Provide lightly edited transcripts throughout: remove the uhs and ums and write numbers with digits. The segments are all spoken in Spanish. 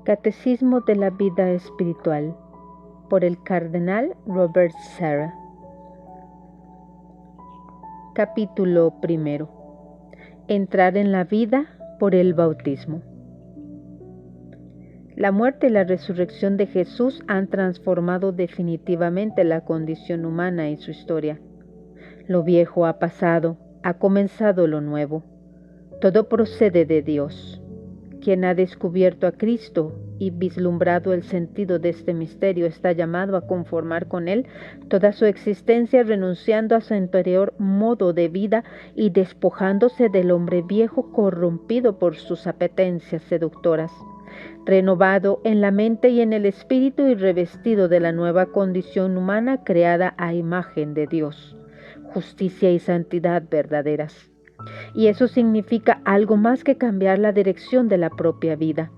Catecismo de la vida espiritual por el Cardenal Robert Sarah. Capítulo 1. Entrar en la vida por el bautismo. La muerte y la resurrección de Jesús han transformado definitivamente la condición humana y su historia. Lo viejo ha pasado, ha comenzado lo nuevo. Todo procede de Dios. Quien ha descubierto a Cristo y vislumbrado el sentido de este misterio está llamado a conformar con Él toda su existencia, renunciando a su anterior modo de vida y despojándose del hombre viejo corrompido por sus apetencias seductoras, renovado en la mente y en el espíritu y revestido de la nueva condición humana creada a imagen de Dios, justicia y santidad verdaderas. Y eso significa algo más que cambiar la dirección de la propia vida.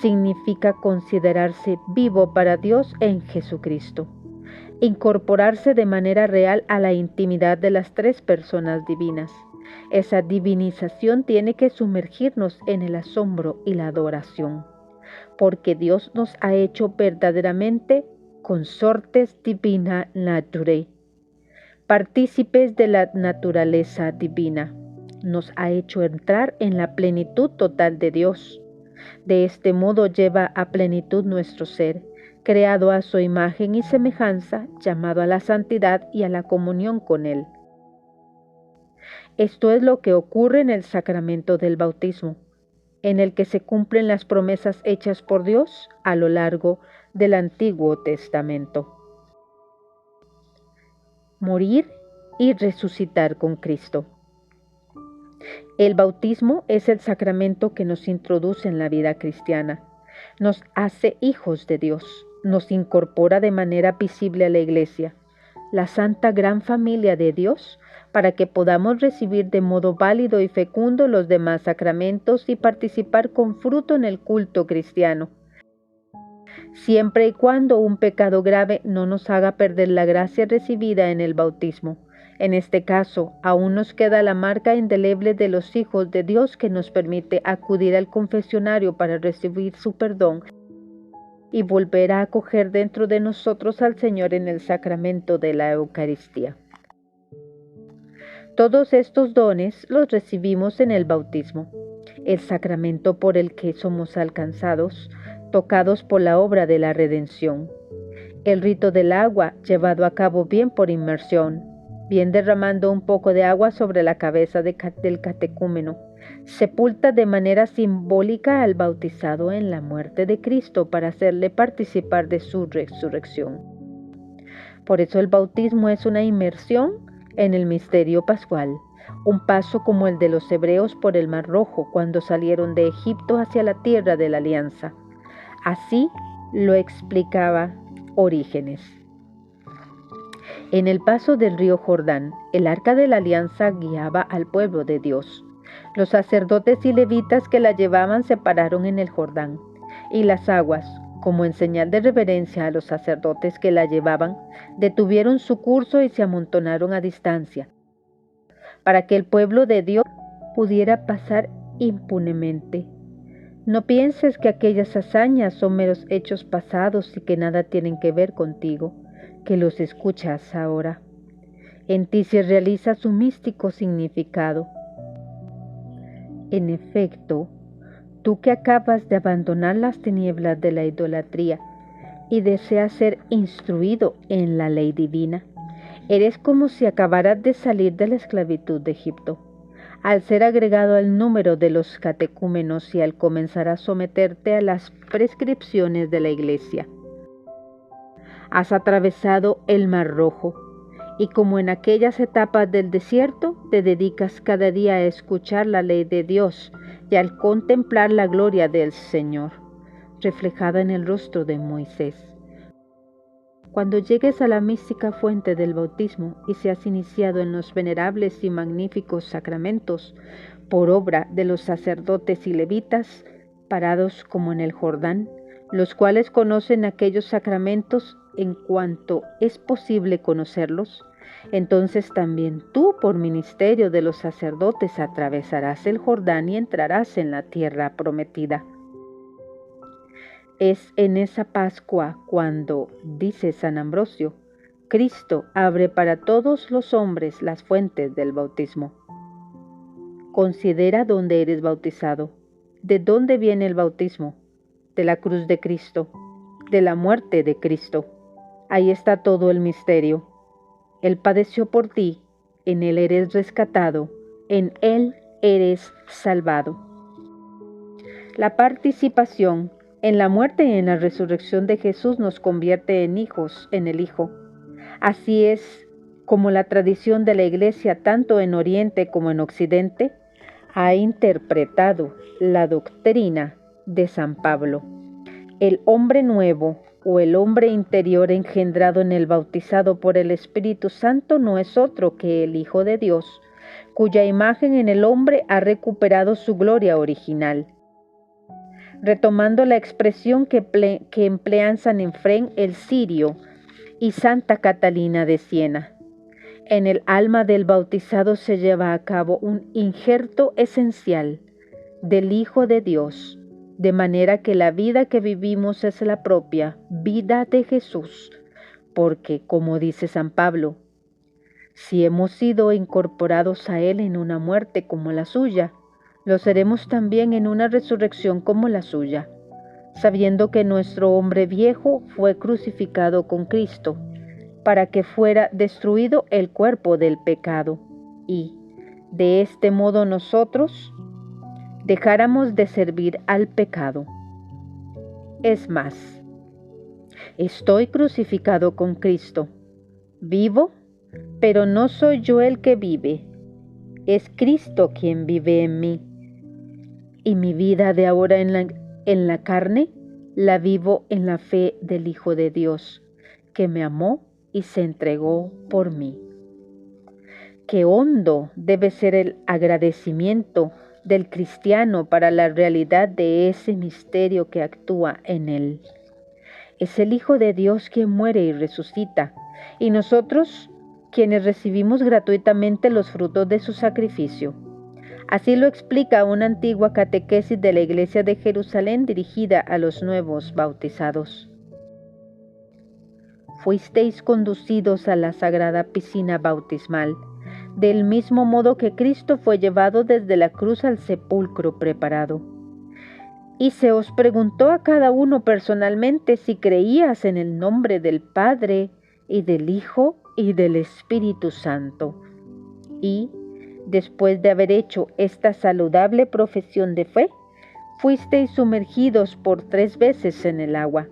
Significa considerarse vivo para Dios en Jesucristo, incorporarse de manera real a la intimidad de las tres personas divinas. Esa divinización tiene que sumergirnos en el asombro y la adoración, porque Dios nos ha hecho verdaderamente consortes divina naturae, partícipes de la naturaleza divina. Nos ha hecho entrar en la plenitud total de Dios. De este modo lleva a plenitud nuestro ser, creado a su imagen y semejanza, llamado a la santidad y a la comunión con Él. Esto es lo que ocurre en el sacramento del bautismo, en el que se cumplen las promesas hechas por Dios a lo largo del Antiguo Testamento. Morir y resucitar con Cristo. El bautismo es el sacramento que nos introduce en la vida cristiana, nos hace hijos de Dios, nos incorpora de manera visible a la Iglesia, la santa gran familia de Dios, para que podamos recibir de modo válido y fecundo los demás sacramentos y participar con fruto en el culto cristiano, siempre y cuando un pecado grave no nos haga perder la gracia recibida en el bautismo. En este caso, aún nos queda la marca indeleble de los hijos de Dios que nos permite acudir al confesionario para recibir su perdón y volver a acoger dentro de nosotros al Señor en el sacramento de la Eucaristía. Todos estos dones los recibimos en el bautismo, el sacramento por el que somos alcanzados, tocados por la obra de la redención. El rito del agua, llevado a cabo bien por inmersión, bien derramando un poco de agua sobre la cabeza del catecúmeno, sepulta de manera simbólica al bautizado en la muerte de Cristo para hacerle participar de su resurrección. Por eso el bautismo es una inmersión en el misterio pascual, un paso como el de los hebreos por el Mar Rojo cuando salieron de Egipto hacia la tierra de la alianza. Así lo explicaba Orígenes. En el paso del río Jordán, el arca de la alianza guiaba al pueblo de Dios. Los sacerdotes y levitas que la llevaban se pararon en el Jordán, y las aguas, como en señal de reverencia a los sacerdotes que la llevaban, detuvieron su curso y se amontonaron a distancia, para que el pueblo de Dios pudiera pasar impunemente. No pienses que aquellas hazañas son meros hechos pasados y que nada tienen que ver contigo, que los escuchas ahora. En ti se realiza su místico significado. En efecto, tú que acabas de abandonar las tinieblas de la idolatría y deseas ser instruido en la ley divina, eres como si acabaras de salir de la esclavitud de Egipto. Al ser agregado al número de los catecúmenos y al comenzar a someterte a las prescripciones de la Iglesia, has atravesado el Mar Rojo, y como en aquellas etapas del desierto, te dedicas cada día a escuchar la ley de Dios y al contemplar la gloria del Señor, reflejada en el rostro de Moisés. Cuando llegues a la mística fuente del bautismo y seas iniciado en los venerables y magníficos sacramentos por obra de los sacerdotes y levitas, parados como en el Jordán, los cuales conocen aquellos sacramentos en cuanto es posible conocerlos, entonces también tú, por ministerio de los sacerdotes, atravesarás el Jordán y entrarás en la tierra prometida. Es en esa Pascua cuando, dice San Ambrosio, Cristo abre para todos los hombres las fuentes del bautismo. Considera dónde eres bautizado. ¿De dónde viene el bautismo? De la cruz de Cristo, de la muerte de Cristo. Ahí está todo el misterio. Él padeció por ti, en Él eres rescatado, en Él eres salvado. La participación en la muerte y en la resurrección de Jesús nos convierte en hijos en el Hijo. Así es como la tradición de la Iglesia, tanto en Oriente como en Occidente, ha interpretado la doctrina de San Pablo. El hombre nuevo o el hombre interior engendrado en el bautizado por el Espíritu Santo no es otro que el Hijo de Dios, cuya imagen en el hombre ha recuperado su gloria original. Retomando la expresión que emplean San Efrén el Sirio y Santa Catalina de Siena, en el alma del bautizado se lleva a cabo un injerto esencial del Hijo de Dios, de manera que la vida que vivimos es la propia vida de Jesús, porque, como dice San Pablo, si hemos sido incorporados a Él en una muerte como la suya, lo seremos también en una resurrección como la suya, sabiendo que nuestro hombre viejo fue crucificado con Cristo, para que fuera destruido el cuerpo del pecado, y, de este modo nosotros, dejáramos de servir al pecado. Es más, estoy crucificado con Cristo, vivo, pero no soy yo el que vive, es Cristo quien vive en mí, y mi vida de ahora en la carne la vivo en la fe del Hijo de Dios, que me amó y se entregó por mí. Qué hondo debe ser el agradecimiento del cristiano para la realidad de ese misterio que actúa en él. Es el Hijo de Dios quien muere y resucita, y nosotros quienes recibimos gratuitamente los frutos de su sacrificio. Así lo explica una antigua catequesis de la Iglesia de Jerusalén dirigida a los nuevos bautizados. Fuisteis conducidos a la sagrada piscina bautismal, del mismo modo que Cristo fue llevado desde la cruz al sepulcro preparado. Y se os preguntó a cada uno personalmente si creías en el nombre del Padre, y del Hijo, y del Espíritu Santo. Y, después de haber hecho esta saludable profesión de fe, fuisteis sumergidos por 3 veces en el agua,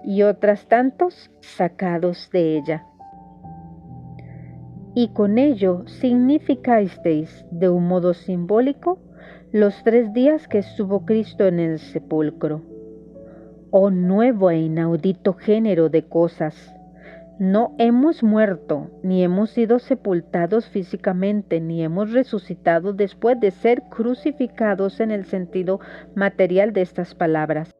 y otras tantos sacados de ella. Y con ello significasteis de un modo simbólico los 3 días que estuvo Cristo en el sepulcro. Oh nuevo e inaudito género de cosas, no hemos muerto, ni hemos sido sepultados físicamente, ni hemos resucitado después de ser crucificados en el sentido material de estas palabras,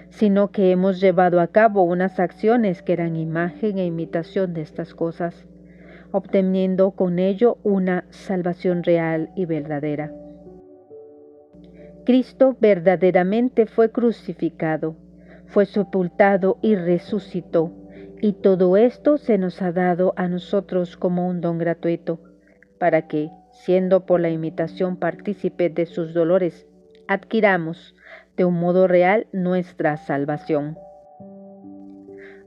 sino que hemos llevado a cabo unas acciones que eran imagen e imitación de estas cosas, obteniendo con ello una salvación real y verdadera. Cristo verdaderamente fue crucificado, fue sepultado y resucitó, y todo esto se nos ha dado a nosotros como un don gratuito, para que, siendo por la imitación partícipes de sus dolores, adquiramos de un modo real nuestra salvación.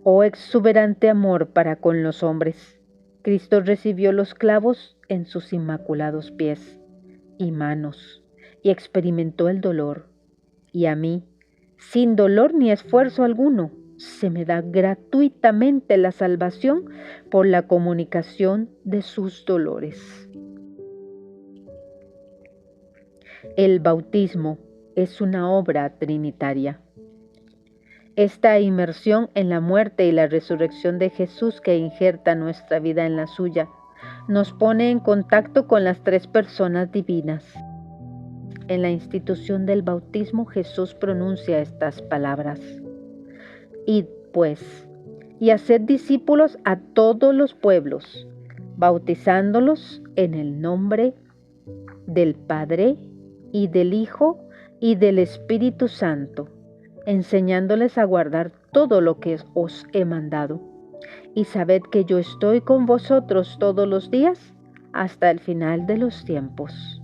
Oh exuberante amor para con los hombres, Cristo recibió los clavos en sus inmaculados pies y manos y experimentó el dolor. Y a mí, sin dolor ni esfuerzo alguno, se me da gratuitamente la salvación por la comunicación de sus dolores. El bautismo es una obra trinitaria. Esta inmersión en la muerte y la resurrección de Jesús que injerta nuestra vida en la suya, nos pone en contacto con las 3 personas divinas. en la institución del bautismo, Jesús pronuncia estas palabras. Id, pues, y haced discípulos a todos los pueblos, bautizándolos en el nombre del Padre y del Hijo y del Espíritu Santo, enseñándoles a guardar todo lo que os he mandado. Y sabed que yo estoy con vosotros todos los días hasta el final de los tiempos.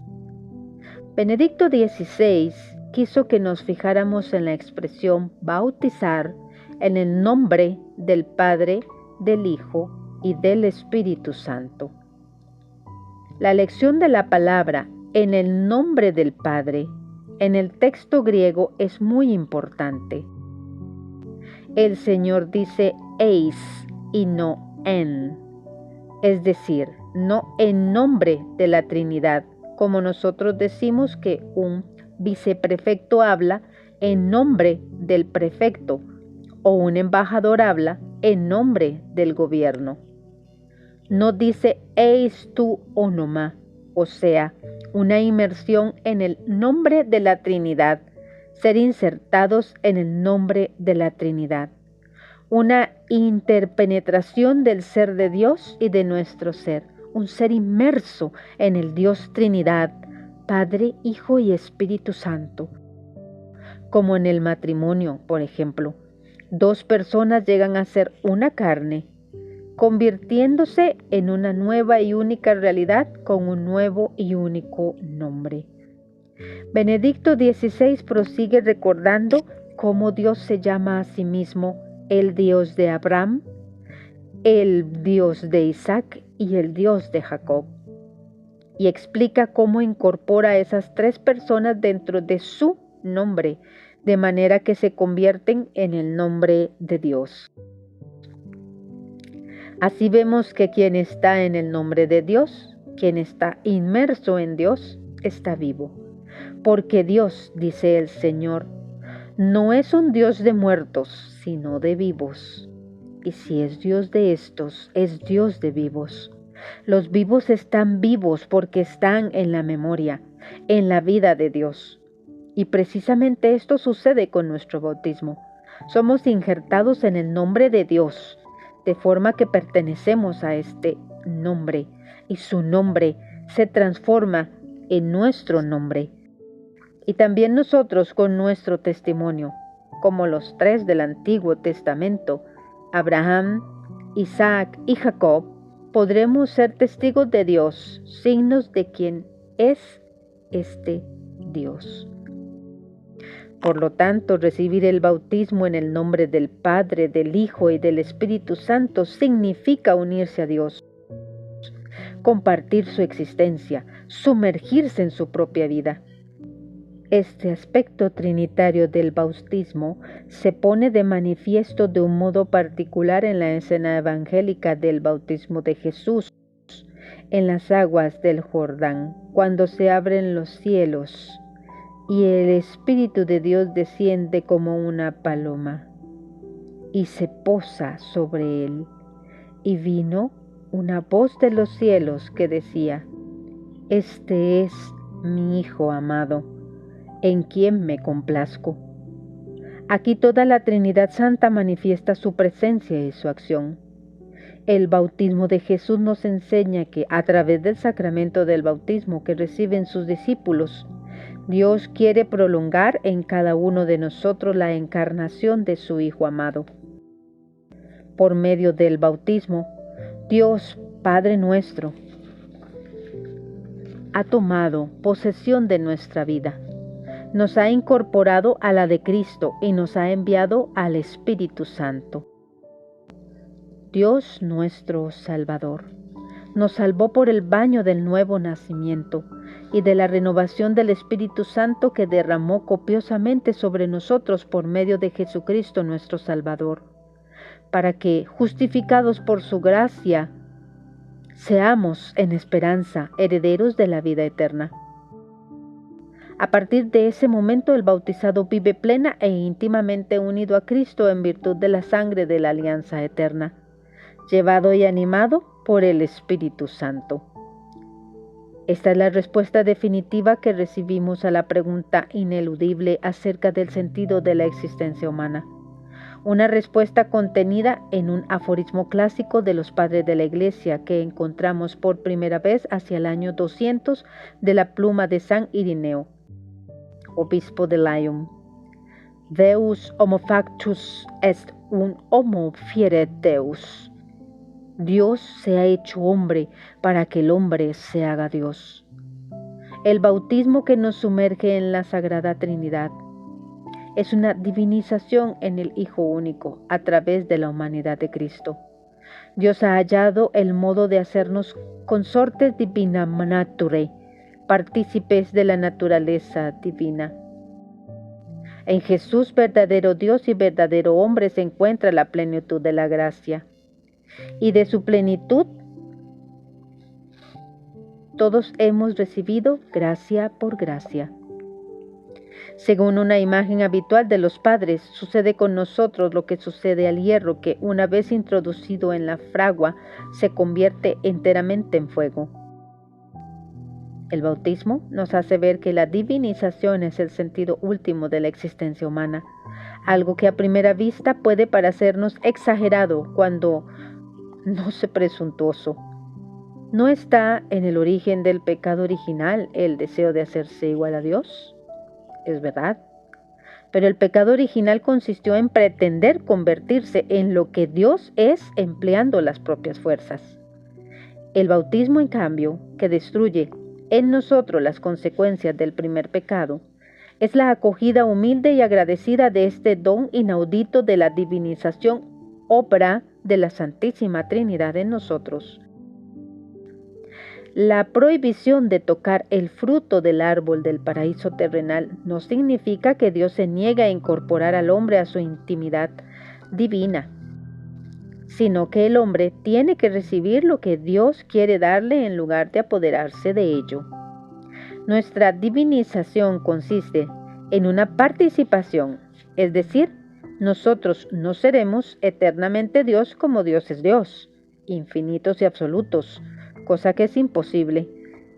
Benedicto XVI quiso que nos fijáramos en la expresión bautizar en el nombre del Padre, del Hijo y del Espíritu Santo. La elección de la palabra en el nombre del Padre en el texto griego es muy importante. El Señor dice eis y no en, es decir, no en nombre de la Trinidad, como nosotros decimos que un viceprefecto habla en nombre del prefecto o un embajador habla en nombre del gobierno. No dice eis tu onoma, o sea, una inmersión en el nombre de la Trinidad, ser insertados en el nombre de la Trinidad. Una interpenetración del ser de Dios y de nuestro ser, un ser inmerso en el Dios Trinidad, Padre, Hijo y Espíritu Santo. Como en el matrimonio, por ejemplo, dos personas llegan a ser una carne, convirtiéndose en una nueva y única realidad con un nuevo y único nombre. Benedicto XVI prosigue recordando cómo Dios se llama a sí mismo el Dios de Abraham, el Dios de Isaac y el Dios de Jacob, y explica cómo incorpora a esas tres personas dentro de su nombre, de manera que se convierten en el nombre de Dios. Así vemos que quien está en el nombre de Dios, quien está inmerso en Dios, está vivo. Porque Dios, dice el Señor, no es un Dios de muertos, sino de vivos. Y si es Dios de estos, es Dios de vivos. Los vivos están vivos porque están en la memoria, en la vida de Dios. Y precisamente esto sucede con nuestro bautismo. Somos injertados en el nombre de Dios, de forma que pertenecemos a este nombre y su nombre se transforma en nuestro nombre. Y también nosotros con nuestro testimonio, como los tres del Antiguo Testamento, Abraham, Isaac y Jacob, podremos ser testigos de Dios, signos de quién es este Dios. Por lo tanto, recibir el bautismo en el nombre del Padre, del Hijo y del Espíritu Santo significa unirse a Dios, compartir su existencia, sumergirse en su propia vida. Este aspecto trinitario del bautismo se pone de manifiesto de un modo particular en la escena evangélica del bautismo de Jesús en las aguas del Jordán, cuando se abren los cielos y el Espíritu de Dios desciende como una paloma y se posa sobre él. Y vino una voz de los cielos que decía: Este es mi Hijo amado, en quien me complazco. Aquí toda la Trinidad Santa manifiesta su presencia y su acción. El bautismo de Jesús nos enseña que a través del sacramento del bautismo que reciben sus discípulos, Dios quiere prolongar en cada uno de nosotros la encarnación de su Hijo amado. Por medio del bautismo, Dios, Padre nuestro, ha tomado posesión de nuestra vida, nos ha incorporado a la de Cristo y nos ha enviado al Espíritu Santo. Dios nuestro Salvador nos salvó por el baño del nuevo nacimiento y de la renovación del Espíritu Santo que derramó copiosamente sobre nosotros por medio de Jesucristo nuestro Salvador, para que, justificados por su gracia, seamos en esperanza herederos de la vida eterna. A partir de ese momento el bautizado vive plena e íntimamente unido a Cristo en virtud de la sangre de la alianza eterna, llevado y animado por el Espíritu Santo. Esta es la respuesta definitiva que recibimos a la pregunta ineludible acerca del sentido de la existencia humana. Una respuesta contenida en un aforismo clásico de los padres de la Iglesia que encontramos por primera vez hacia el año 200 de la pluma de San Irineo, obispo de Lyon. Deus homo factus est un homo fieret Deus. Dios se ha hecho hombre para que el hombre se haga Dios. El bautismo que nos sumerge en la Sagrada Trinidad es una divinización en el Hijo único a través de la humanidad de Cristo. Dios ha hallado el modo de hacernos consortes divina nature, partícipes de la naturaleza divina. En Jesús, verdadero Dios y verdadero hombre, se encuentra la plenitud de la gracia. Y de su plenitud, todos hemos recibido gracia por gracia. Según una imagen habitual de los padres, sucede con nosotros lo que sucede al hierro, que una vez introducido en la fragua, se convierte enteramente en fuego. El bautismo nos hace ver que la divinización es el sentido último de la existencia humana, algo que a primera vista puede parecernos exagerado cuando no es presuntuoso. ¿No está en el origen del pecado original el deseo de hacerse igual a Dios? Es verdad, pero el pecado original consistió en pretender convertirse en lo que Dios es empleando las propias fuerzas. El bautismo, en cambio, que destruye en nosotros las consecuencias del primer pecado, es la acogida humilde y agradecida de este don inaudito de la divinización, obra de la Santísima Trinidad en nosotros. La prohibición de tocar el fruto del árbol del paraíso terrenal no significa que Dios se niegue a incorporar al hombre a su intimidad divina, sino que el hombre tiene que recibir lo que Dios quiere darle en lugar de apoderarse de ello. Nuestra divinización consiste en una participación, es decir, nosotros no seremos eternamente Dios como Dios es Dios, infinitos y absolutos, cosa que es imposible,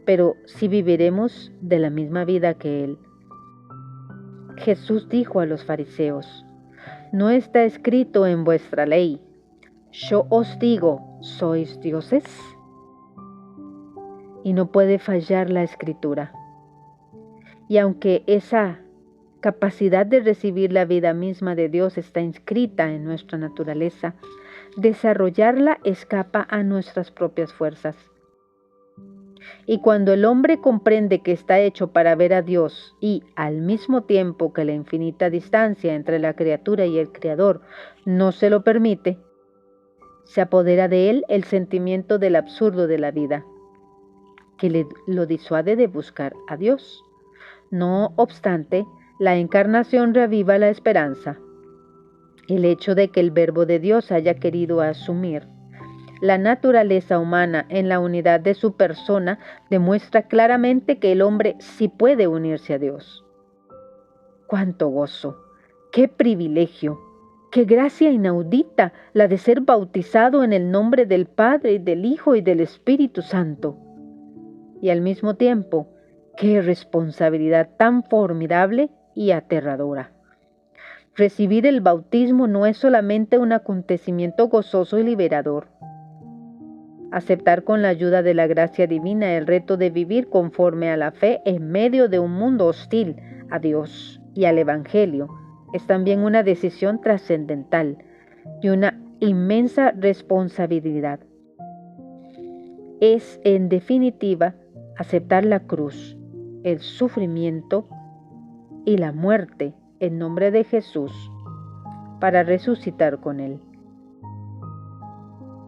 pero sí viviremos de la misma vida que Él. Jesús dijo a los fariseos: ¿no está escrito en vuestra ley, yo os digo, sois dioses? Y no puede fallar la escritura. Y aunque esa capacidad de recibir la vida misma de Dios está inscrita en nuestra naturaleza, desarrollarla escapa a nuestras propias fuerzas. Y cuando el hombre comprende que está hecho para ver a Dios y, al mismo tiempo que la infinita distancia entre la criatura y el Creador no se lo permite, se apodera de él el sentimiento del absurdo de la vida, que lo disuade de buscar a Dios. No obstante, la encarnación reaviva la esperanza. El hecho de que el Verbo de Dios haya querido asumir la naturaleza humana en la unidad de su persona demuestra claramente que el hombre sí puede unirse a Dios. ¡Cuánto gozo! ¡Qué privilegio! ¡Qué gracia inaudita la de ser bautizado en el nombre del Padre y del Hijo y del Espíritu Santo! Y al mismo tiempo, ¡qué responsabilidad tan formidable y aterradora! Recibir el bautismo no es solamente un acontecimiento gozoso y liberador. Aceptar con la ayuda de la gracia divina el reto de vivir conforme a la fe en medio de un mundo hostil a Dios y al Evangelio es también una decisión trascendental y una inmensa responsabilidad. Es, en definitiva, aceptar la cruz, el sufrimiento y la muerte en nombre de Jesús para resucitar con Él.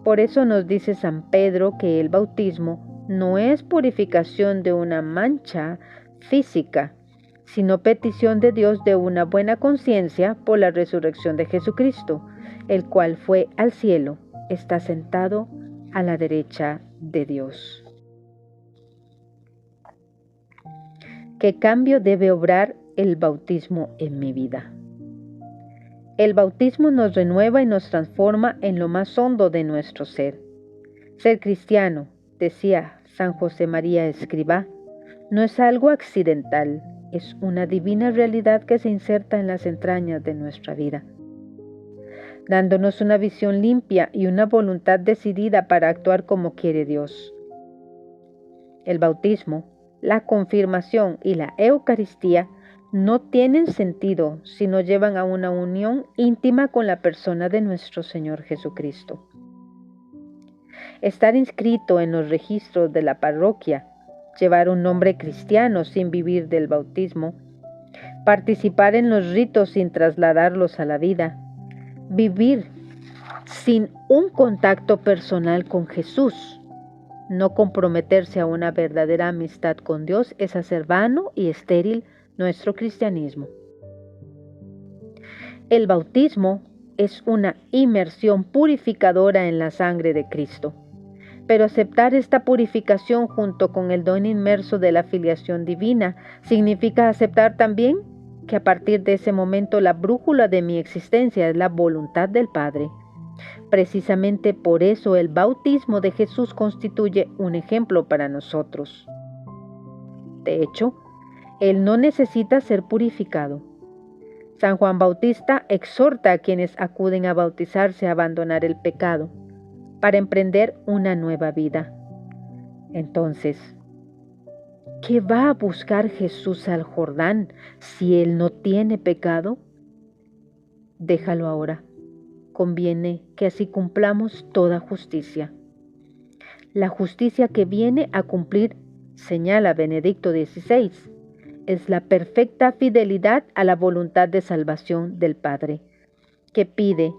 Por eso nos dice San Pedro que el bautismo no es purificación de una mancha física, sino petición de Dios de una buena conciencia por la resurrección de Jesucristo, el cual fue al cielo, está sentado a la derecha de Dios. ¿Qué cambio debe obrar el bautismo en mi vida? El bautismo nos renueva y nos transforma en lo más hondo de nuestro ser. Ser cristiano, decía San José María Escrivá, no es algo accidental, es una divina realidad que se inserta en las entrañas de nuestra vida, dándonos una visión limpia y una voluntad decidida para actuar como quiere Dios. El bautismo, la confirmación y la Eucaristía no tienen sentido si no llevan a una unión íntima con la persona de nuestro Señor Jesucristo. Estar inscrito en los registros de la parroquia, llevar un nombre cristiano sin vivir del bautismo, participar en los ritos sin trasladarlos a la vida, vivir sin un contacto personal con Jesús, no comprometerse a una verdadera amistad con Dios es hacer vano y estéril nuestro cristianismo. El bautismo es una inmersión purificadora en la sangre de Cristo, pero aceptar esta purificación junto con el don inmerso de la filiación divina significa aceptar también que a partir de ese momento la brújula de mi existencia es la voluntad del Padre. Precisamente por eso el bautismo de Jesús constituye un ejemplo para nosotros. De hecho, Él no necesita ser purificado. San Juan Bautista exhorta a quienes acuden a bautizarse a abandonar el pecado para emprender una nueva vida. Entonces, ¿qué va a buscar Jesús al Jordán si Él no tiene pecado? Déjalo ahora. Conviene que así cumplamos toda justicia. La justicia que viene a cumplir, señala Benedicto XVI, es la perfecta fidelidad a la voluntad de salvación del Padre, que pide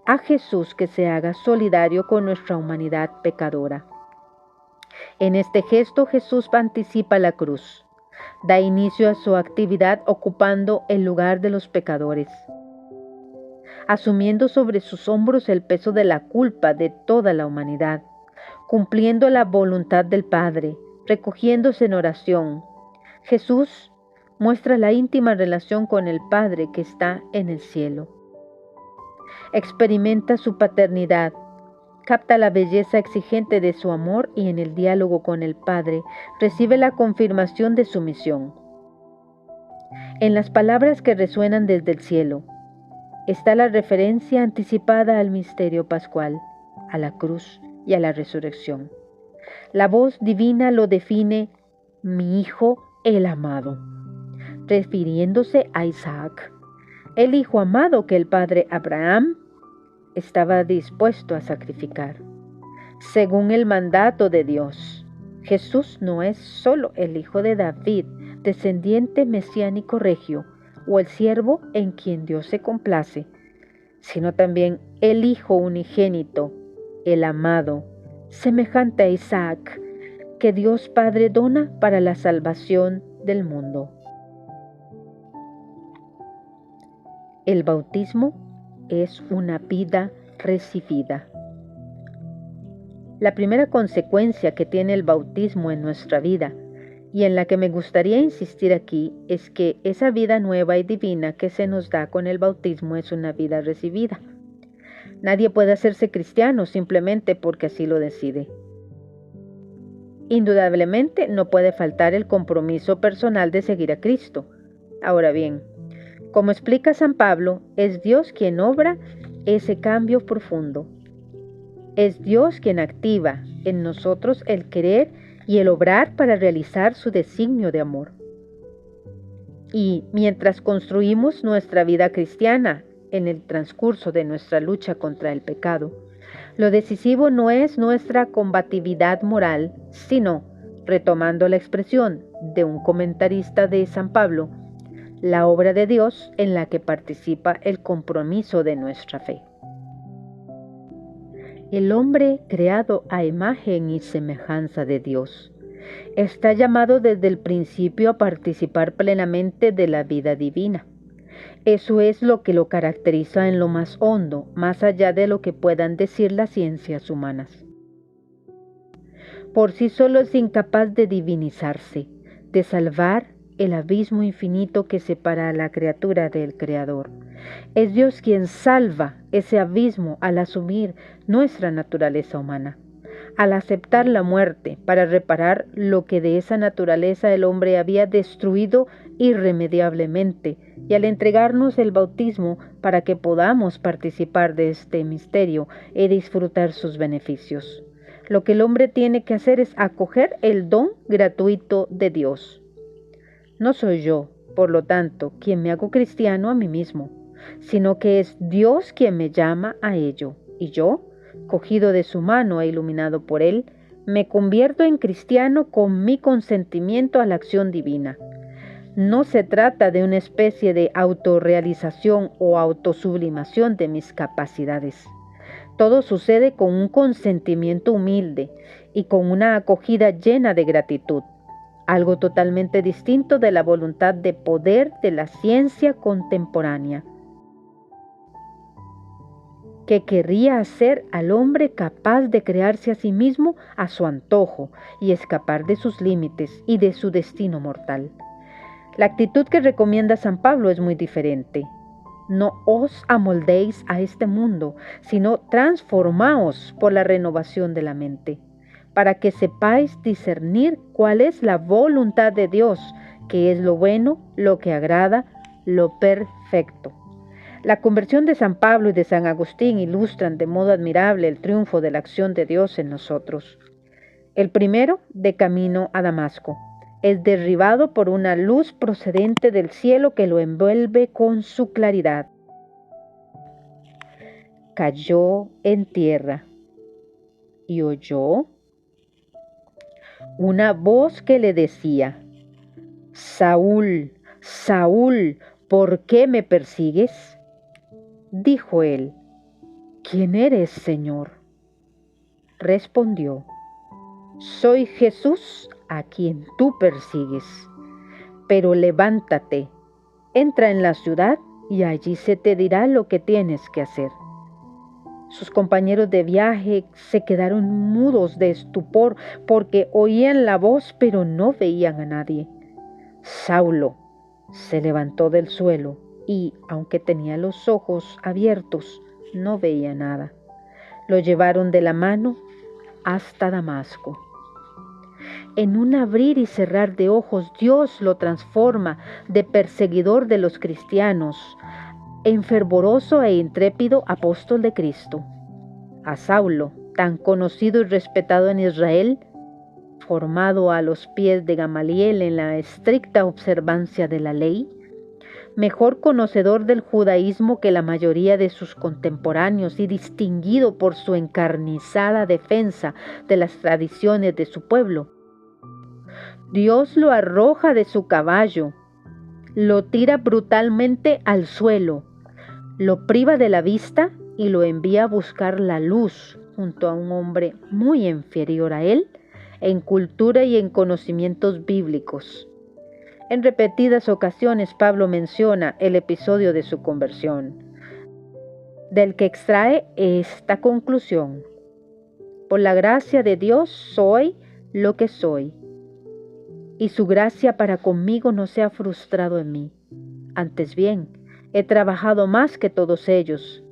a Jesús que se haga solidario con nuestra humanidad pecadora. En este gesto Jesús anticipa la cruz, da inicio a su actividad ocupando el lugar de los pecadores, asumiendo sobre sus hombros el peso de la culpa de toda la humanidad, cumpliendo la voluntad del Padre, recogiéndose en oración. Jesús muestra la íntima relación con el Padre que está en el cielo. Experimenta su paternidad, capta la belleza exigente de su amor y en el diálogo con el Padre recibe la confirmación de su misión. En las palabras que resuenan desde el cielo está la referencia anticipada al misterio pascual, a la cruz y a la resurrección. La voz divina lo define: mi Hijo el amado, refiriéndose a Isaac, el hijo amado que el padre Abraham estaba dispuesto a sacrificar. Según el mandato de Dios, Jesús no es solo el hijo de David, descendiente mesiánico regio, o el siervo en quien Dios se complace, sino también el Hijo unigénito, el amado, semejante a Isaac, que Dios Padre dona para la salvación del mundo. El bautismo es una vida recibida. La primera consecuencia que tiene el bautismo en nuestra vida, y en la que me gustaría insistir aquí, es que esa vida nueva y divina que se nos da con el bautismo es una vida recibida. Nadie puede hacerse cristiano simplemente porque así lo decide. Indudablemente no puede faltar el compromiso personal de seguir a Cristo. Ahora bien, como explica San Pablo, es Dios quien obra ese cambio profundo. Es Dios quien activa en nosotros el querer y el obrar para realizar su designio de amor. Y mientras construimos nuestra vida cristiana en el transcurso de nuestra lucha contra el pecado, lo decisivo no es nuestra combatividad moral, sino, retomando la expresión de un comentarista de San Pablo, la obra de Dios en la que participa el compromiso de nuestra fe. El hombre, creado a imagen y semejanza de Dios, está llamado desde el principio a participar plenamente de la vida divina. Eso es lo que lo caracteriza en lo más hondo, más allá de lo que puedan decir las ciencias humanas. Por sí solo es incapaz de divinizarse, de salvar el abismo infinito que separa a la criatura del Creador. Es Dios quien salva ese abismo al asumir nuestra naturaleza humana, al aceptar la muerte para reparar lo que de esa naturaleza el hombre había destruido irremediablemente, y al entregarnos el bautismo para que podamos participar de este misterio y disfrutar sus beneficios. Lo que el hombre tiene que hacer es acoger el don gratuito de Dios. No soy yo, por lo tanto, quien me hago cristiano a mí mismo, sino que es Dios quien me llama a ello, y yo, cogido de su mano e iluminado por Él, me convierto en cristiano con mi consentimiento a la acción divina. No se trata de una especie de autorrealización o autosublimación de mis capacidades. Todo sucede con un consentimiento humilde y con una acogida llena de gratitud, algo totalmente distinto de la voluntad de poder de la ciencia contemporánea, que querría hacer al hombre capaz de crearse a sí mismo a su antojo y escapar de sus límites y de su destino mortal. La actitud que recomienda San Pablo es muy diferente. No os amoldéis a este mundo, sino transformaos por la renovación de la mente, para que sepáis discernir cuál es la voluntad de Dios, que es lo bueno, lo que agrada, lo perfecto. La conversión de San Pablo y de San Agustín ilustran de modo admirable el triunfo de la acción de Dios en nosotros. El primero, de camino a Damasco, es derribado por una luz procedente del cielo que lo envuelve con su claridad. Cayó en tierra y oyó una voz que le decía: Saúl, Saúl, ¿por qué me persigues? Dijo él: ¿Quién eres, Señor? Respondió: Soy Jesús a quien tú persigues. Pero levántate, entra en la ciudad y allí se te dirá lo que tienes que hacer. Sus compañeros de viaje se quedaron mudos de estupor porque oían la voz pero no veían a nadie. Saulo se levantó del suelo y, aunque tenía los ojos abiertos, no veía nada. Lo llevaron de la mano hasta Damasco. En un abrir y cerrar de ojos, Dios lo transforma de perseguidor de los cristianos en fervoroso e intrépido apóstol de Cristo. A Saulo, tan conocido y respetado en Israel, formado a los pies de Gamaliel en la estricta observancia de la ley, mejor conocedor del judaísmo que la mayoría de sus contemporáneos y distinguido por su encarnizada defensa de las tradiciones de su pueblo, Dios lo arroja de su caballo, lo tira brutalmente al suelo, lo priva de la vista y lo envía a buscar la luz junto a un hombre muy inferior a él en cultura y en conocimientos bíblicos. En repetidas ocasiones Pablo menciona el episodio de su conversión, del que extrae esta conclusión: por la gracia de Dios soy lo que soy, y su gracia para conmigo no se ha frustrado en mí. Antes bien, he trabajado más que todos ellos,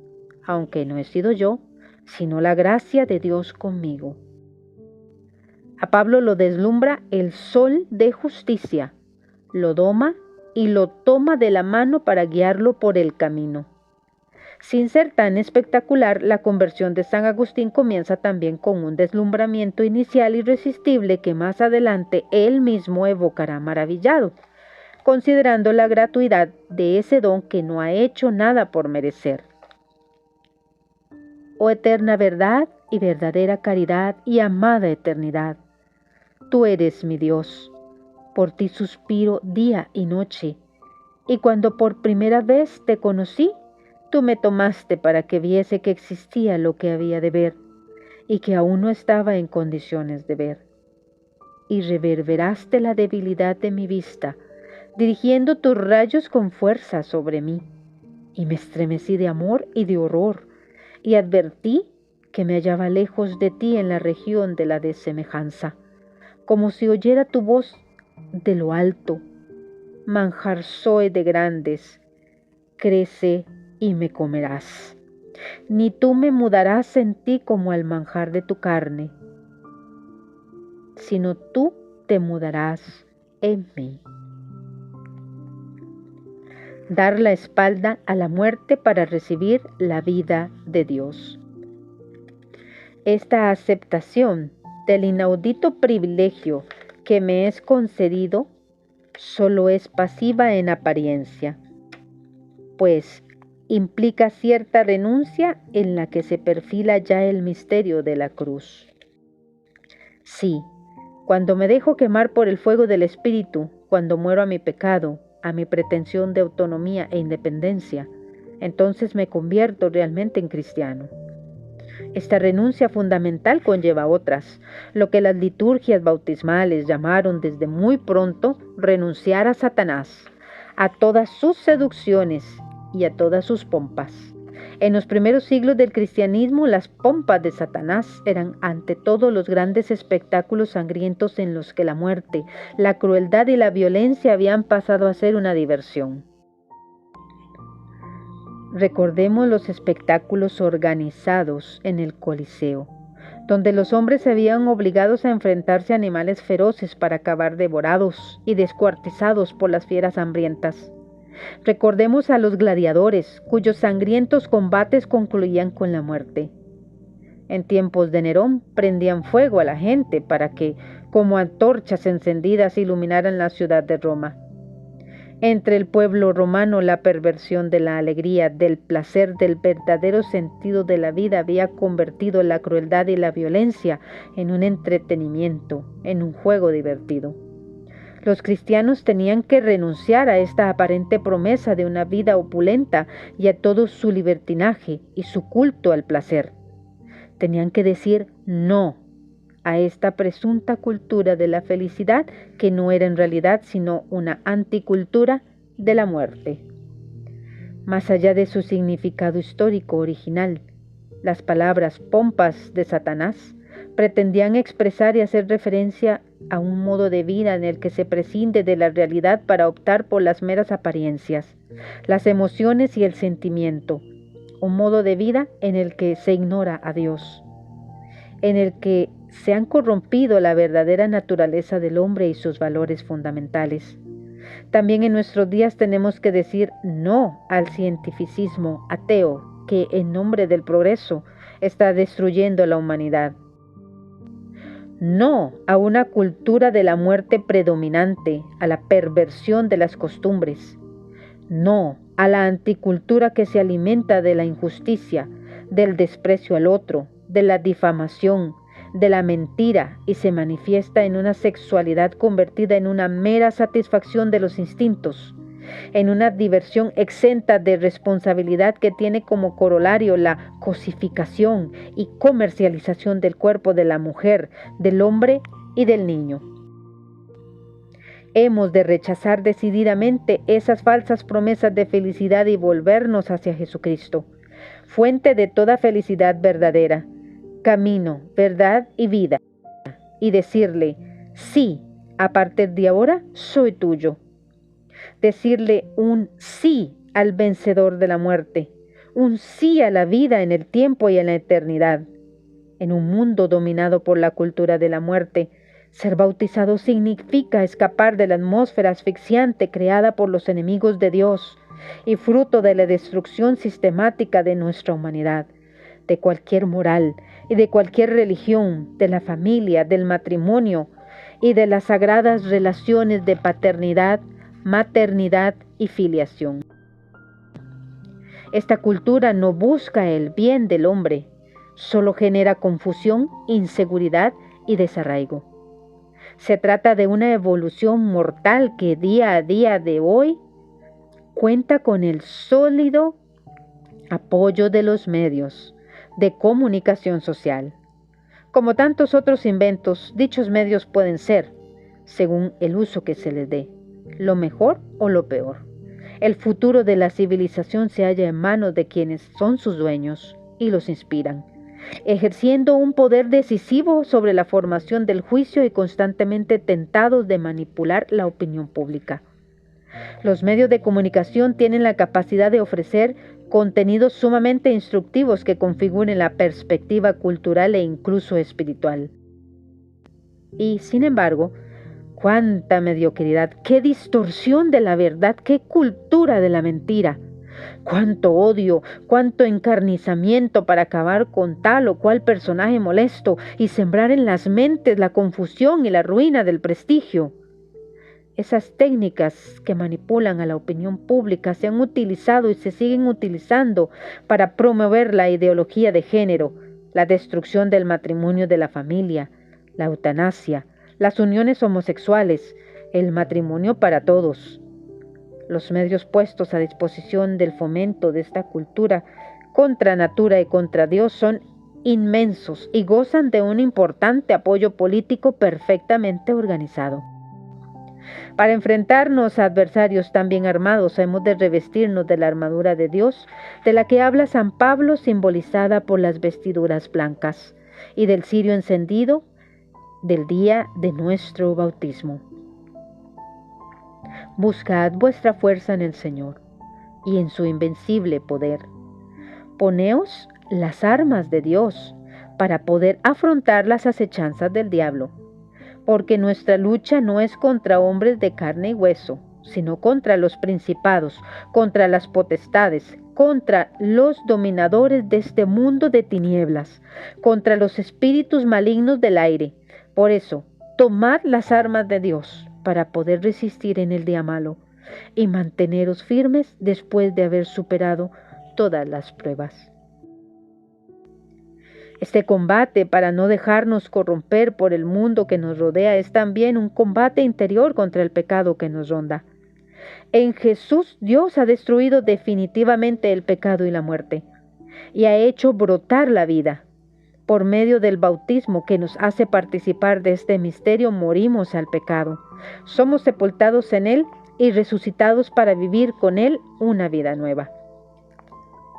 aunque no he sido yo, sino la gracia de Dios conmigo. A Pablo lo deslumbra el sol de justicia, lo doma y lo toma de la mano para guiarlo por el camino. Sin ser tan espectacular, la conversión de San Agustín comienza también con un deslumbramiento inicial irresistible que más adelante él mismo evocará maravillado, considerando la gratuidad de ese don que no ha hecho nada por merecer. Oh eterna verdad y verdadera caridad y amada eternidad, tú eres mi Dios, por ti suspiro día y noche, y cuando por primera vez te conocí, tú me tomaste para que viese que existía lo que había de ver y que aún no estaba en condiciones de ver. Y reverberaste la debilidad de mi vista, dirigiendo tus rayos con fuerza sobre mí. Y me estremecí de amor y de horror, y advertí que me hallaba lejos de ti en la región de la desemejanza, como si oyera tu voz de lo alto: manjar soy de grandes, crece y me comerás. Ni tú me mudarás en ti como al manjar de tu carne, sino tú te mudarás en mí. Dar la espalda a la muerte para recibir la vida de Dios. Esta aceptación del inaudito privilegio que me es concedido solo es pasiva en apariencia, pues implica cierta renuncia en la que se perfila ya el misterio de la cruz. Sí, cuando me dejo quemar por el fuego del Espíritu, cuando muero a mi pecado, a mi pretensión de autonomía e independencia, entonces me convierto realmente en cristiano. Esta renuncia fundamental conlleva otras, lo que las liturgias bautismales llamaron desde muy pronto renunciar a Satanás, a todas sus seducciones y a todas sus pompas. En los primeros siglos del cristianismo, las pompas de Satanás eran ante todo los grandes espectáculos sangrientos en los que la muerte, la crueldad y la violencia habían pasado a ser una diversión. Recordemos los espectáculos organizados en el Coliseo, donde los hombres se habían obligados a enfrentarse a animales feroces para acabar devorados y descuartizados por las fieras hambrientas. Recordemos a los gladiadores, cuyos sangrientos combates concluían con la muerte. En tiempos de Nerón, prendían fuego a la gente para que, como antorchas encendidas, iluminaran la ciudad de Roma. Entre el pueblo romano, la perversión de la alegría, del placer, del verdadero sentido de la vida había convertido la crueldad y la violencia en un entretenimiento, en un juego divertido. Los cristianos tenían que renunciar a esta aparente promesa de una vida opulenta y a todo su libertinaje y su culto al placer. Tenían que decir no a esta presunta cultura de la felicidad que no era en realidad sino una anticultura de la muerte. Más allá de su significado histórico original, las palabras pompas de Satanás pretendían expresar y hacer referencia a un modo de vida en el que se prescinde de la realidad para optar por las meras apariencias, las emociones y el sentimiento, un modo de vida en el que se ignora a Dios, en el que se han corrompido la verdadera naturaleza del hombre y sus valores fundamentales. También en nuestros días tenemos que decir no al cientificismo ateo que, en nombre del progreso, está destruyendo la humanidad. No a una cultura de la muerte predominante, a la perversión de las costumbres. No a la anticultura que se alimenta de la injusticia, del desprecio al otro, de la difamación, de la mentira y se manifiesta en una sexualidad convertida en una mera satisfacción de los instintos, en una diversión exenta de responsabilidad que tiene como corolario la cosificación y comercialización del cuerpo de la mujer, del hombre y del niño. Hemos de rechazar decididamente esas falsas promesas de felicidad y volvernos hacia Jesucristo, fuente de toda felicidad verdadera, camino, verdad y vida, y decirle, sí, a partir de ahora soy tuyo. Decirle un sí al vencedor de la muerte, un sí a la vida en el tiempo y en la eternidad. En un mundo dominado por la cultura de la muerte, ser bautizado significa escapar de la atmósfera asfixiante creada por los enemigos de Dios y fruto de la destrucción sistemática de nuestra humanidad, de cualquier moral y de cualquier religión, de la familia, del matrimonio y de las sagradas relaciones de paternidad, maternidad y filiación. Esta cultura no busca el bien del hombre, solo genera confusión, inseguridad y desarraigo. Se trata de una evolución mortal que día a día de hoy cuenta con el sólido apoyo de los medios de comunicación social. Como tantos otros inventos, dichos medios pueden ser, según el uso que se les dé, lo mejor o lo peor. El futuro de la civilización se halla en manos de quienes son sus dueños y los inspiran, ejerciendo un poder decisivo sobre la formación del juicio y constantemente tentados de manipular la opinión pública. Los medios de comunicación tienen la capacidad de ofrecer contenidos sumamente instructivos que configuren la perspectiva cultural e incluso espiritual. Y, sin embargo, cuánta mediocridad, qué distorsión de la verdad, qué cultura de la mentira, cuánto odio, cuánto encarnizamiento para acabar con tal o cual personaje molesto y sembrar en las mentes la confusión y la ruina del prestigio. Esas técnicas que manipulan a la opinión pública se han utilizado y se siguen utilizando para promover la ideología de género, la destrucción del matrimonio de la familia, la eutanasia, las uniones homosexuales, el matrimonio para todos. Los medios puestos a disposición del fomento de esta cultura contra natura y contra Dios son inmensos y gozan de un importante apoyo político perfectamente organizado. Para enfrentarnos a adversarios tan bien armados, hemos de revestirnos de la armadura de Dios, de la que habla San Pablo, simbolizada por las vestiduras blancas, y del cirio encendido del día de nuestro bautismo. Buscad vuestra fuerza en el Señor y en su invencible poder. Poneos las armas de Dios para poder afrontar las acechanzas del diablo, porque nuestra lucha no es contra hombres de carne y hueso, sino contra los principados, contra las potestades, contra los dominadores de este mundo de tinieblas, contra los espíritus malignos del aire. Por eso, tomad las armas de Dios para poder resistir en el día malo y manteneros firmes después de haber superado todas las pruebas. Este combate para no dejarnos corromper por el mundo que nos rodea es también un combate interior contra el pecado que nos ronda. En Jesús Dios ha destruido definitivamente el pecado y la muerte, y ha hecho brotar la vida. Por medio del bautismo que nos hace participar de este misterio, morimos al pecado. Somos sepultados en Él y resucitados para vivir con Él una vida nueva.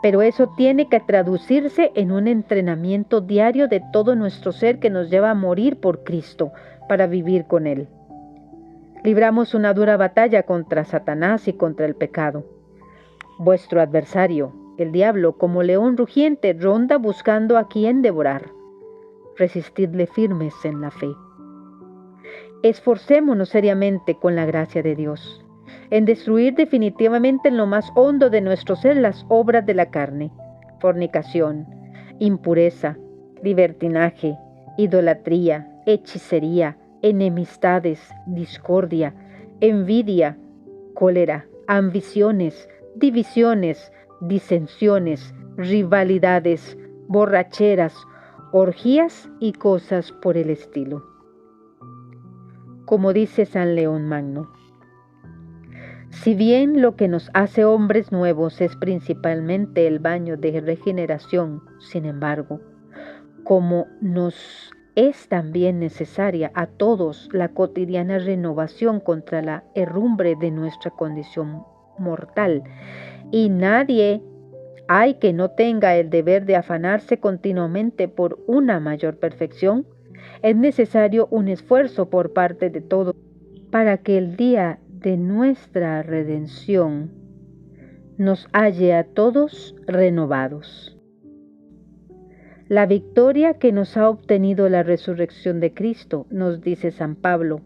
Pero eso tiene que traducirse en un entrenamiento diario de todo nuestro ser que nos lleva a morir por Cristo para vivir con Él. Libramos una dura batalla contra Satanás y contra el pecado. Vuestro adversario, el diablo, como león rugiente, ronda buscando a quien devorar. Resistidle firmes en la fe. Esforcémonos seriamente con la gracia de Dios en destruir definitivamente en lo más hondo de nuestro ser las obras de la carne: fornicación, impureza, libertinaje, idolatría, hechicería, enemistades, discordia, envidia, cólera, ambiciones, divisiones, disensiones, rivalidades, borracheras, orgías y cosas por el estilo. Como dice San León Magno: si bien lo que nos hace hombres nuevos es principalmente el baño de regeneración, sin embargo, como nos es también necesaria a todos la cotidiana renovación contra la herrumbre de nuestra condición mortal, y nadie hay que no tenga el deber de afanarse continuamente por una mayor perfección, es necesario un esfuerzo por parte de todos para que el día de nuestra redención nos halle a todos renovados. La victoria que nos ha obtenido la resurrección de Cristo, nos dice San Pablo,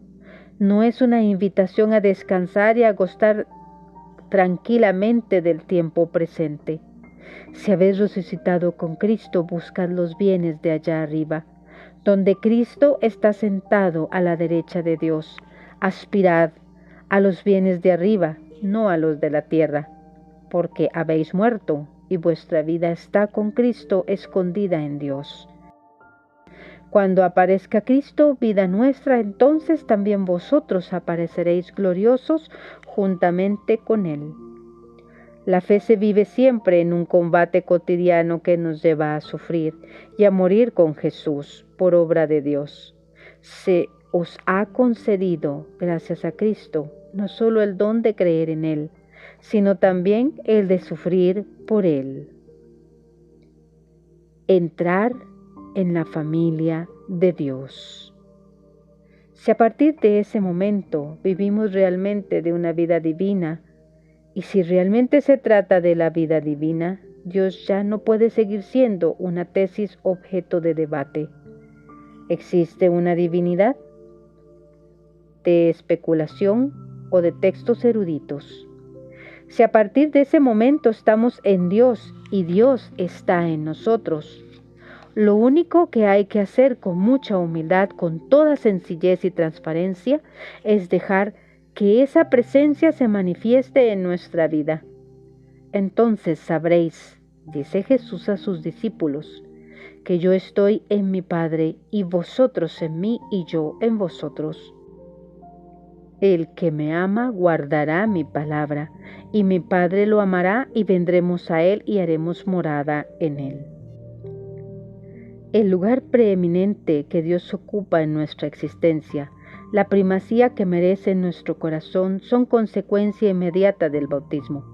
no es una invitación a descansar y a gozar tranquilamente del tiempo presente. Si habéis resucitado con Cristo, buscad los bienes de allá arriba, donde Cristo está sentado a la derecha de Dios. Aspirad a los bienes de arriba, no a los de la tierra, porque habéis muerto y vuestra vida está con Cristo escondida en Dios. Cuando aparezca Cristo, vida nuestra, entonces también vosotros apareceréis gloriosos juntamente con Él. La fe se vive siempre en un combate cotidiano que nos lleva a sufrir y a morir con Jesús por obra de Dios. Se os ha concedido, gracias a Cristo, no solo el don de creer en Él, sino también el de sufrir por Él. Entrar en la familia de Dios. Si a partir de ese momento vivimos realmente de una vida divina, y si realmente se trata de la vida divina, Dios ya no puede seguir siendo una tesis objeto de debate. ¿Existe una divinidad? de especulación o de textos eruditos. Si a partir de ese momento estamos en Dios y Dios está en nosotros, lo único que hay que hacer con mucha humildad, con toda sencillez y transparencia, es dejar que esa presencia se manifieste en nuestra vida. Entonces sabréis, dice Jesús a sus discípulos, que yo estoy en mi Padre y vosotros en mí y yo en vosotros. El que me ama guardará mi palabra, y mi Padre lo amará y vendremos a él y haremos morada en él. El lugar preeminente que Dios ocupa en nuestra existencia, la primacía que merece en nuestro corazón, son consecuencia inmediata del bautismo.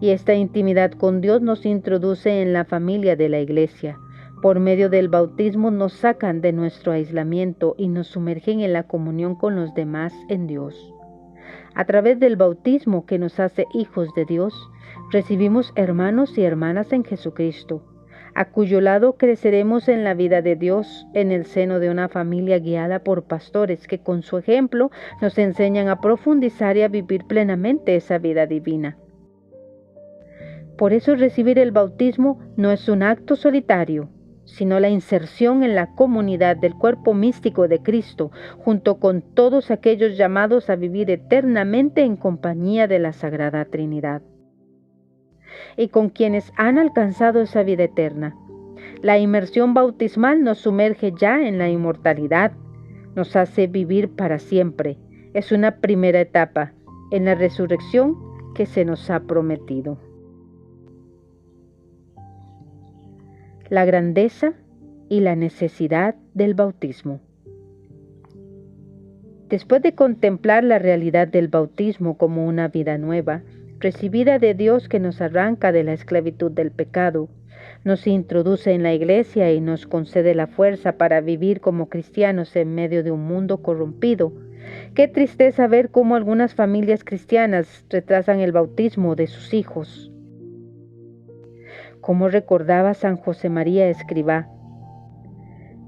Y esta intimidad con Dios nos introduce en la familia de la Iglesia. Por medio del bautismo nos sacan de nuestro aislamiento y nos sumergen en la comunión con los demás en Dios. A través del bautismo que nos hace hijos de Dios, recibimos hermanos y hermanas en Jesucristo, a cuyo lado creceremos en la vida de Dios, en el seno de una familia guiada por pastores que con su ejemplo nos enseñan a profundizar y a vivir plenamente esa vida divina. Por eso recibir el bautismo no es un acto solitario, sino la inserción en la comunidad del cuerpo místico de Cristo, junto con todos aquellos llamados a vivir eternamente en compañía de la Sagrada Trinidad, y con quienes han alcanzado esa vida eterna. La inmersión bautismal nos sumerge ya en la inmortalidad, nos hace vivir para siempre. Es una primera etapa en la resurrección que se nos ha prometido. La grandeza y la necesidad del bautismo. Después de contemplar la realidad del bautismo como una vida nueva, recibida de Dios que nos arranca de la esclavitud del pecado, nos introduce en la Iglesia y nos concede la fuerza para vivir como cristianos en medio de un mundo corrompido. Qué tristeza ver cómo algunas familias cristianas retrasan el bautismo de sus hijos. Como recordaba San José María Escrivá,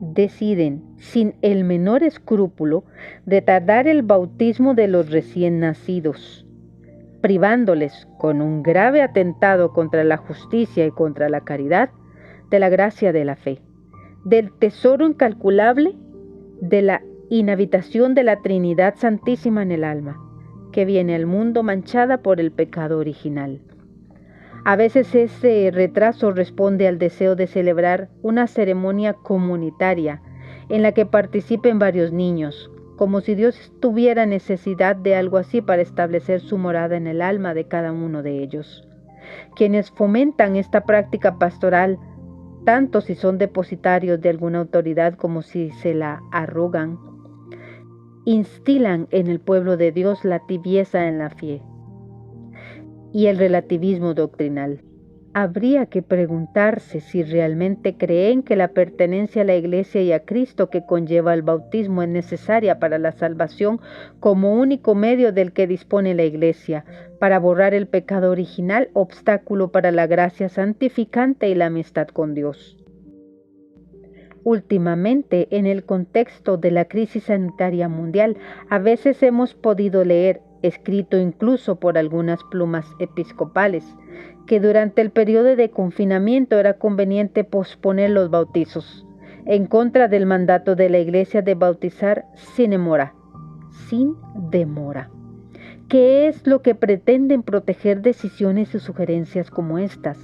deciden, sin el menor escrúpulo, retardar el bautismo de los recién nacidos, privándoles, con un grave atentado contra la justicia y contra la caridad, de la gracia de la fe, del tesoro incalculable, de la inhabitación de la Trinidad Santísima en el alma, que viene al mundo manchada por el pecado original. A veces ese retraso responde al deseo de celebrar una ceremonia comunitaria en la que participen varios niños, como si Dios tuviera necesidad de algo así para establecer su morada en el alma de cada uno de ellos. Quienes fomentan esta práctica pastoral, tanto si son depositarios de alguna autoridad como si se la arrogan, instilan en el pueblo de Dios la tibieza en la fe y el relativismo doctrinal. Habría que preguntarse si realmente creen que la pertenencia a la Iglesia y a Cristo que conlleva el bautismo es necesaria para la salvación como único medio del que dispone la Iglesia, para borrar el pecado original, obstáculo para la gracia santificante y la amistad con Dios. Últimamente, en el contexto de la crisis sanitaria mundial, a veces hemos podido leer, escrito incluso por algunas plumas episcopales, que durante el periodo de confinamiento era conveniente posponer los bautizos, en contra del mandato de la Iglesia de bautizar sin demora. ¿Qué es lo que pretenden proteger decisiones y sugerencias como estas?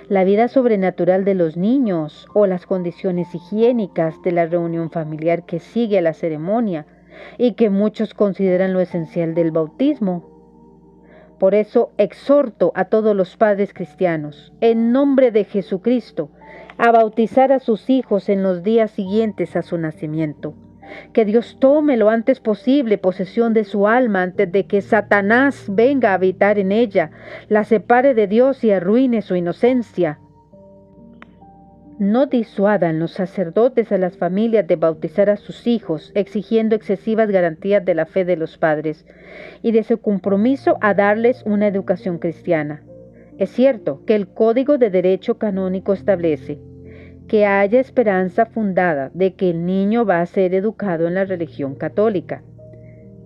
La vida sobrenatural de los niños o las condiciones higiénicas de la reunión familiar que sigue a la ceremonia y que muchos consideran lo esencial del bautismo. Por eso exhorto a todos los padres cristianos, en nombre de Jesucristo, a bautizar a sus hijos en los días siguientes a su nacimiento. Que Dios tome lo antes posible posesión de su alma antes de que Satanás venga a habitar en ella, la separe de Dios y arruine su inocencia. No disuadan los sacerdotes a las familias de bautizar a sus hijos, exigiendo excesivas garantías de la fe de los padres y de su compromiso a darles una educación cristiana. Es cierto que el Código de Derecho Canónico establece que haya esperanza fundada de que el niño va a ser educado en la religión católica.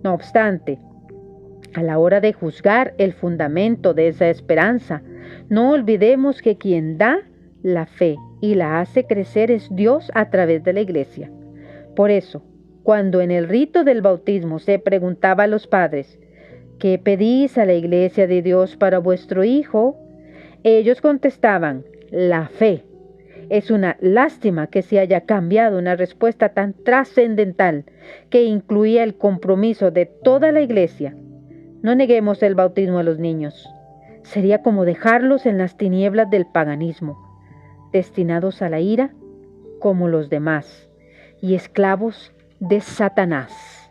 No obstante, a la hora de juzgar el fundamento de esa esperanza, no olvidemos que quien da la fe y la hace crecer es Dios a través de la Iglesia. Por eso, cuando en el rito del bautismo se preguntaba a los padres, ¿qué pedís a la Iglesia de Dios para vuestro hijo? Ellos contestaban, la fe. Es una lástima que se haya cambiado una respuesta tan trascendental que incluía el compromiso de toda la Iglesia. No neguemos el bautismo a los niños. Sería como dejarlos en las tinieblas del paganismo, destinados a la ira como los demás y esclavos de Satanás.